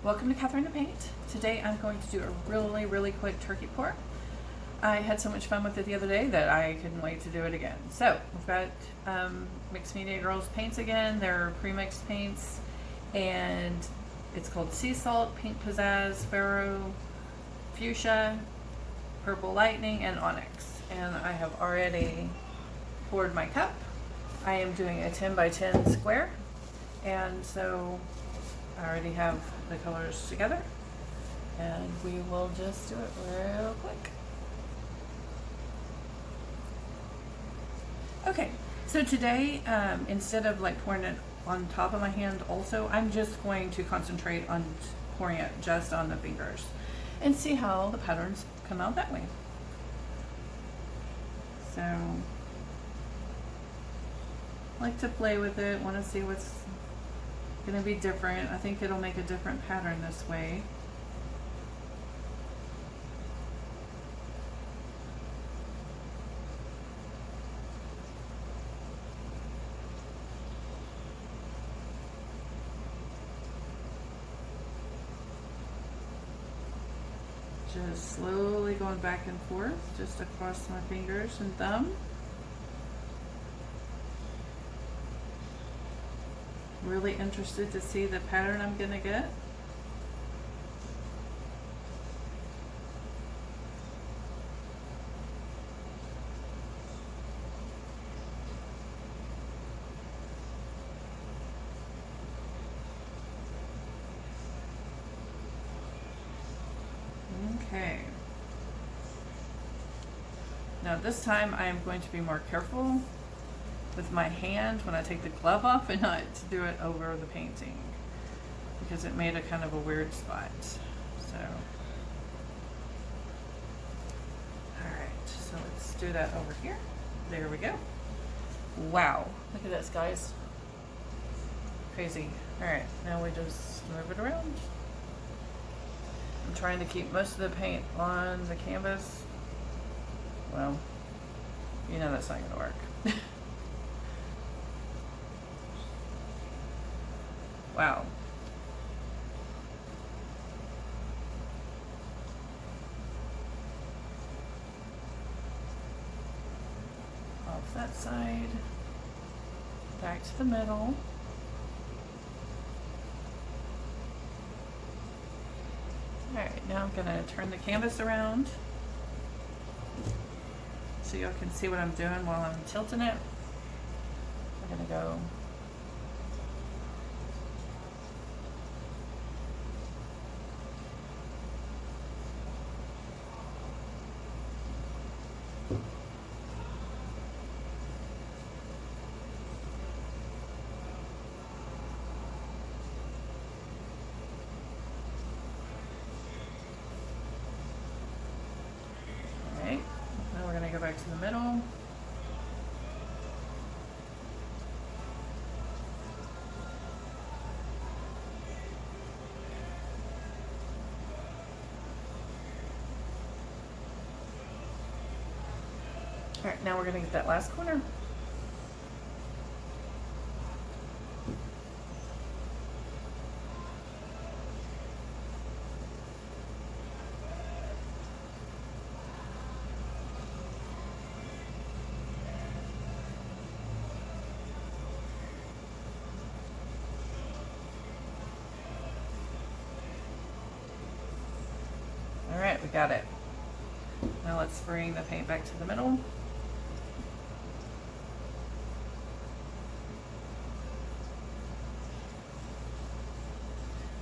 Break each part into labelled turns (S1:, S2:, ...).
S1: Welcome to Catherine to Paint. Today I'm going to do a really quick turkey pour. I had so much fun with it the other day that I couldn't wait to do it again. So we've got Mixed Media Girls paints again. They're pre-mixed paints, and it's called Sea Salt, Pink Pizzazz, Pharaoh, Fuchsia, Purple Lightning, and Onyx. And I have already poured my cup. I am doing a 10 by 10 square, and so I already have the colors together, and we will just do it real quick. Okay, so today, instead of like pouring it on top of my hand also, I'm just going to concentrate on pouring it just on the fingers and see how the patterns come out that way. So, I like to play with it, want to see what's going to be different. I think it'll make a different pattern this way. Just slowly going back and forth, just across my fingers and thumb. Really interested to see the pattern I'm gonna get. Okay. Now this time I am going to be more careful with my hand when I take the glove off and not to do it over the painting, because it made a kind of a weird spot. So, alright, so let's do that over here. There we go. Wow, look at this, guys. Crazy. Alright, now we just move it around. I'm trying to keep most of the paint on the canvas. Well, you know that's not going to work. Wow. Off that side, back to the middle. Alright, now I'm going to turn the canvas around so y'all can see what I'm doing while I'm tilting it. I'm going to go back to the middle. All right, now we're going to get that last corner. All right, we got it. Now let's bring the paint back to the middle.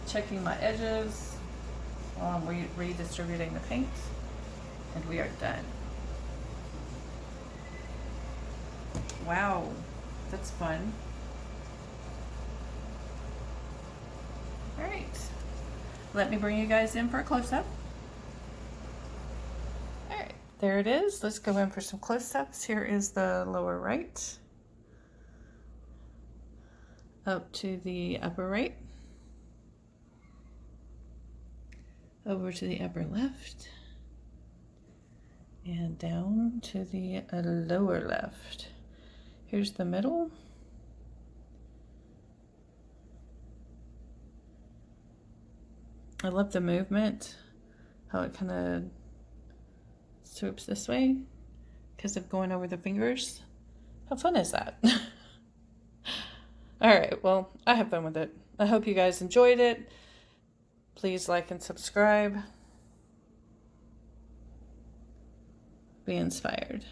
S1: Checking my edges while I'm redistributing the paint, and we are done. Wow, that's fun. All right, let me bring you guys in for a close-up. All right, there it is. Let's go in for some close-ups. Here is the lower right, up to the upper right, over to the upper left, and down to the lower left. Here's the middle. I love the movement, how it kind of swoops this way because of going over the fingers. How fun is that? All right, well, I have fun with it. I hope you guys enjoyed it. Please like and subscribe. Be inspired.